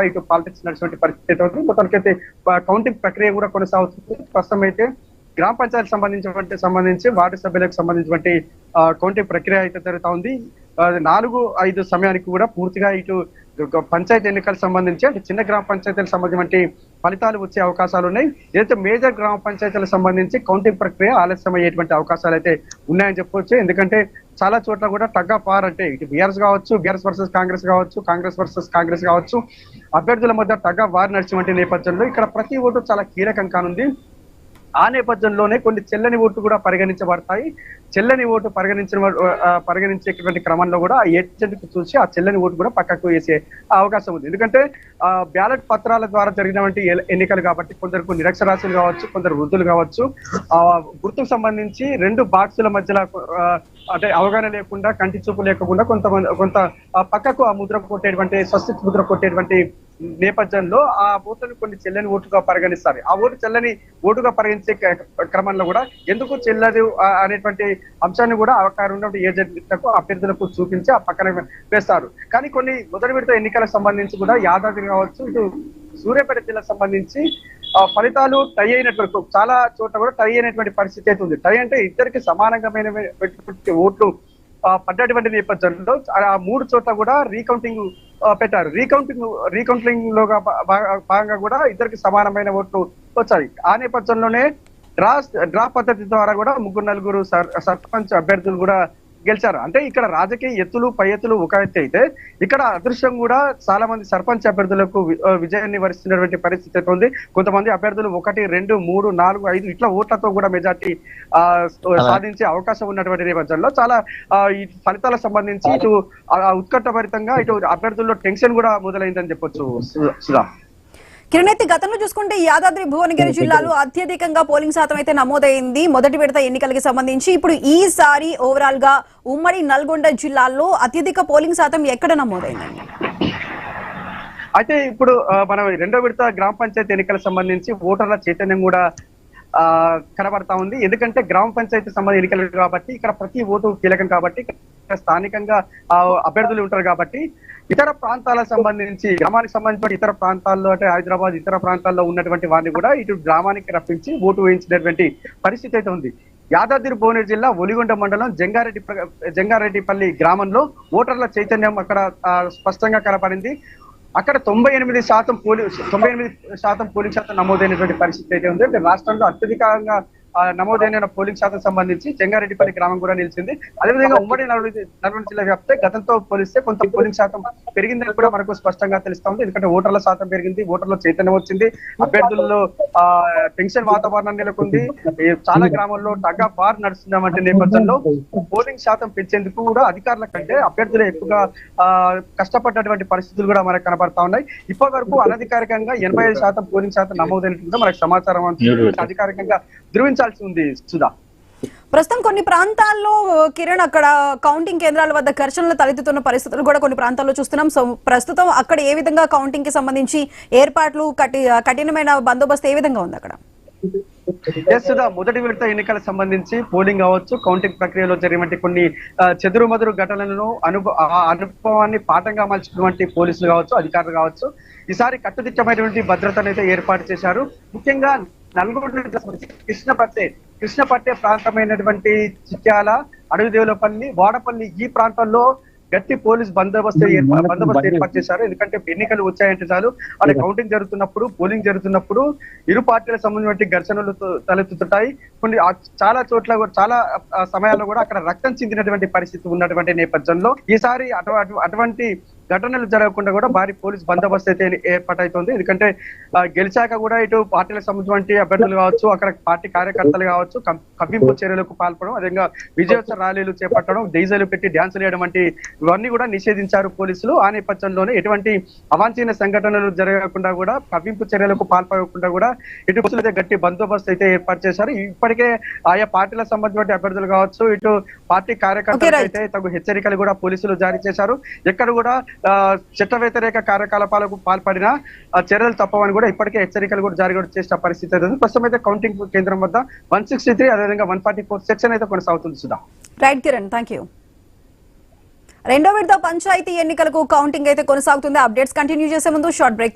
ఇటు పాలిటిక్స్ నడిచినటువంటి పరిస్థితి అవుతుంది. మొత్తానికైతే కౌంటింగ్ ప్రక్రియ కూడా కొనసాగుతుంది. ప్రస్తుతం అయితే గ్రామ పంచాయతీ సంబంధించి వార్డు సభ్యులకు సంబంధించినటువంటి కౌంటింగ్ ప్రక్రియ అయితే జరుగుతా ఉంది. 4-5 సమయానికి కూడా పూర్తిగా ఇటు పంచాయతీ ఎన్నికలకు సంబంధించి అంటే చిన్న గ్రామ పంచాయతీలకు సంబంధించి ఫలితాలు వచ్చే అవకాశాలు ఉన్నాయి. ఏదైతే మేజర్ గ్రామ పంచాయతీలకు సంబంధించి కౌంటింగ్ ప్రక్రియ ఆలస్యం అయ్యేటువంటి అవకాశాలు అయితే ఉన్నాయని చెప్పొచ్చు. ఎందుకంటే చాలా చోట్ల కూడా టగ్ ఆఫ్ వార్ అంటే ఇటు బీఆర్ఎస్ కావచ్చు, బీఆర్ఎస్ వర్సెస్ కాంగ్రెస్ కావచ్చు, కాంగ్రెస్ వర్సెస్ కాంగ్రెస్ కావచ్చు, అభ్యర్థుల మధ్య టగ్ ఆఫ్ వార్ నడిచినటువంటి నేపథ్యంలో ఇక్కడ ప్రతి ఓటు చాలా కీలకం కానుంది. ఆ నేపథ్యంలోనే కొన్ని చెల్లని ఓట్లు కూడా పరిగణించబడతాయి. చెల్లని ఓటు పరిగణించేటువంటి క్రమంలో కూడా ఆ ఏజెంట్ చూసి ఆ చెల్లని ఓటు కూడా పక్కకు వేసే అవకాశం ఉంది. ఎందుకంటే బ్యాలెట్ పత్రాల ద్వారా జరిగినటువంటి ఎన్నికలు కాబట్టి కొందరు నిరక్షరాస్యులు కావచ్చు, కొందరు వృద్ధులు కావచ్చు, గుర్తుకు సంబంధించి 2 బాక్సుల మధ్యలో అంటే అవగాహన లేకుండా, కంటి చూపు లేకుండా కొంత పక్కకు ఆ ముద్ర కొట్టేటువంటి స్వస్తిక్ ముద్ర కొట్టేటువంటి నేపథ్యంలో ఆ ఓటును కొన్ని చెల్లని ఓటుగా పరిగణిస్తారు. ఆ ఓటు చెల్లని ఓటుగా పరిగణించే క్రమంలో కూడా ఎందుకు చెల్లదు అనేటువంటి అంశాన్ని కూడా అవకాశం ఉన్నటువంటి ఏజెంట్లకు అభ్యర్థులకు చూపించి ఆ పక్కన వేస్తారు. కానీ కొన్ని మొదటి విడత ఎన్నికలకు సంబంధించి కూడా యాదాద్రి కావచ్చు, ఇటు సూర్యాపేట జిల్లాకు సంబంధించి ఫలితాలు టై అయినటువంటి చాలా చోట్ల కూడా టై అయినటువంటి పరిస్థితి అయితే ఉంది. టై అంటే ఇద్దరికి సమానంగా ఓట్లు పడ్డటువంటి నేపథ్యంలో ఆ 3 చోట్ల కూడా రీకౌంటింగ్ పెట్టారు. రీకౌంటింగ్ లో భాగంగా కూడా ఇద్దరికి సమానమైన ఓట్లు వచ్చాయి. ఆ నేపథ్యంలోనే డ్రా పద్ధతి ద్వారా కూడా 3-4 సర్పంచ్ అభ్యర్థులు కూడా గెలిచారు. అంటే ఇక్కడ రాజకీయ ఎత్తులు పై ఎత్తులు ఒక ఎత్తు అయితే ఇక్కడ అదృశ్యం కూడా చాలా మంది సర్పంచ్ అభ్యర్థులకు విజయాన్ని వరిస్తున్నటువంటి పరిస్థితి ఉంది. కొంతమంది అభ్యర్థులు 1, 2, 3, 4, 5 ఇట్లా ఓట్లతో కూడా మెజార్టీ సాధించే అవకాశం ఉన్నటువంటి నేపథ్యంలో చాలా ఈ ఫలితాలకు సంబంధించి ఇటు ఉత్కంఠభరితంగా ఇటు అభ్యర్థుల్లో టెన్షన్ కూడా మొదలైందని చెప్పొచ్చు. సుధా, కిరణ్, గతంలో చూసుకుంటే యాదాద్రి భువనగిరి జిల్లాలో అత్యధికంగా పోలింగ్ శాతం అయితే నమోదైంది మొదటి విడత ఎన్నికలకి సంబంధించి. ఇప్పుడు ఈసారి ఓవరాల్ గా ఉమ్మడి నల్గొండ జిల్లాలో అత్యధిక పోలింగ్ శాతం ఎక్కడ నమోదైందండి? అయితే ఇప్పుడు మనం 2వ విడత గ్రామ పంచాయతీ ఎన్నికలకు సంబంధించి ఓటర్ల చైతన్యం కూడా కనబడతా ఉంది. ఎందుకంటే గ్రామ పంచాయతీ సంబంధించిన ఎన్నికలు కాబట్టి ఇక్కడ ప్రతి ఓటు కీలకం కాబట్టి స్థానికంగా అభ్యర్థులు ఉంటారు కాబట్టి ఇతర ప్రాంతాలకు సంబంధించి గ్రామానికి సంబంధించిన ఇతర ప్రాంతాల్లో అంటే హైదరాబాద్ ఇతర ప్రాంతాల్లో ఉన్నటువంటి వారిని కూడా ఇటు గ్రామానికి రప్పించి ఓటు వేయించినటువంటి పరిస్థితి అయితే ఉంది. యాదాద్రి భువనగిరి జిల్లా ఒలిగొండ మండలం జంగారెడ్డిపల్లి గ్రామంలో ఓటర్ల చైతన్యం అక్కడ స్పష్టంగా కనపడింది. అక్కడ 98% పోలింగ్ శాతం నమోదైనటువంటి పరిస్థితి అయితే ఉంది. అంటే రాష్ట్రంలో అత్యధికంగా నమోదైన పోలింగ్ శాతం సంబంధించి జంగారెడ్డిపల్లి గ్రామం కూడా నిలిచింది. అదేవిధంగా ఉమ్మడి నల్గొండ జిల్లా వ్యాప్తే గతంతో పోలిస్తే కొంత పోలింగ్ శాతం పెరిగిందని కూడా మనకు స్పష్టంగా తెలుస్తా ఉంది. ఎందుకంటే ఓటర్ల శాతం పెరిగింది, ఓటర్ల చైతన్యం వచ్చింది, అభ్యర్థుల్లో టెన్షన్ వాతావరణం నెలకొంది. చాలా గ్రామాల్లో టగ్ ఆఫ్ వార్ నడుస్తున్నటువంటి నేపథ్యంలో పోలింగ్ శాతం పెంచేందుకు కూడా అధికారుల కంటే అభ్యర్థులు ఎక్కువగా కష్టపడ్డటువంటి పరిస్థితులు కూడా మనకు కనబడతా ఉన్నాయి. ఇప్పటి వరకు అనధికారికంగా 85% పోలింగ్ శాతం నమోదైనట్టుగా మనకు సమాచారం అధికారికంగా ధృవించాల్సి ఉంది. సుధా, ప్రస్తుతం కొన్ని ప్రాంతాల్లో కిరణ్ అక్కడ కౌంటింగ్ కేంద్రాల వద్ద ఘర్షణలు తలెత్తుతున్న పరిస్థితులు కూడా కొన్ని ప్రాంతాల్లో చూస్తున్నాం. సో ప్రస్తుతం అక్కడ ఏ విధంగా కౌంటింగ్ కి సంబంధించి ఏర్పాట్లు కఠినమైన బందోబస్తు ఏ విధంగా ఉంది అక్కడ? మొదటి విడత ఎన్నికలకు సంబంధించి పోలింగ్ కావచ్చు, కౌంటింగ్ ప్రక్రియలో జరిగినటువంటి కొన్ని చెదురుమదురు ఘటనలను అనుభవాన్ని పాఠంగా మలుచుకున్నటువంటి పోలీసులు కావచ్చు, అధికారులు కావచ్చు, ఈసారి కట్టుదిట్టమైనటువంటి భద్రతను అయితే ఏర్పాటు చేశారు. ముఖ్యంగా నల్గొండ కృష్ణపట్టే ప్రాంతమైనటువంటి చిట్యాల, అడవిదేవులపల్లి, వాడపల్లి ఈ ప్రాంతాల్లో గట్టి పోలీస్ బందోబస్తు ఏర్పాటు చేశారు. ఎందుకంటే ఎన్నికలు వచ్చాయంటే చాలు అక్కడ కౌంటింగ్ జరుగుతున్నప్పుడు, పోలింగ్ జరుగుతున్నప్పుడు ఇరు పార్టీలకు సంబంధించిన ఘర్షణలు తలెత్తుతుంటాయి. కొన్ని చాలా చోట్ల చాలా సమయాల్లో కూడా అక్కడ రక్తం చిందినటువంటి పరిస్థితి ఉన్నటువంటి నేపథ్యంలో ఈసారి అటువంటి ఘటనలు జరగకుండా కూడా భారీ పోలీస్ బందోబస్తు అయితే ఏర్పాటవుతుంది. ఎందుకంటే గెలిచాక కూడా ఇటు పార్టీలకు సంబంధించిన అభ్యర్థులు కావచ్చు, అక్కడ పార్టీ కార్యకర్తలు కావచ్చు కవ్వింపు చర్యలకు పాల్పడడం, అదేవిధంగా విజయోత్సవ ర్యాలీలు చేపట్టడం, డీజేలు పెట్టి డ్యాన్సులు వేయడం వంటి ఇవన్నీ కూడా నిషేధించారు పోలీసులు. ఆ నేపథ్యంలోనే ఎటువంటి అవాంఛనీయ సంఘటనలు జరగకుండా కూడా కవ్వింపు చర్యలకు పాల్పడకుండా కూడా ఇటు పోలీసులు గట్టి బందోబస్తు అయితే ఏర్పాటు చేశారు. ఇప్పటికే ఆయా పార్టీలకు సంబంధించిన అభ్యర్థులు కావచ్చు, ఇటు పార్టీ కార్యకర్తలు అయితే తగు హెచ్చరికలు కూడా పోలీసులు జారీ చేశారు. ఎక్కడ కూడా చట్ట వ్యతిరేక కార్యకలాపాలకు పాల్పడిన చర్యలు తప్పవని కూడా ఇప్పటికే హెచ్చరికలు కూడా జారీ చేసిన పరిస్థితి అయితే ప్రస్తుతం అయితే కౌంటింగ్ కేంద్రం వద్ద 163 అదేవిధంగా 144 సెక్షన్ అయితే కొనసాగుతుంది. Sudha, right Kiran, thank you. రెండో విడత పంచాయతీ ఎన్నికలకు కౌంటింగ్ అయితే కొనసాగుతుంది. అప్డేట్స్ కంటిన్యూ చేసే ముందు షార్ట్ బ్రేక్.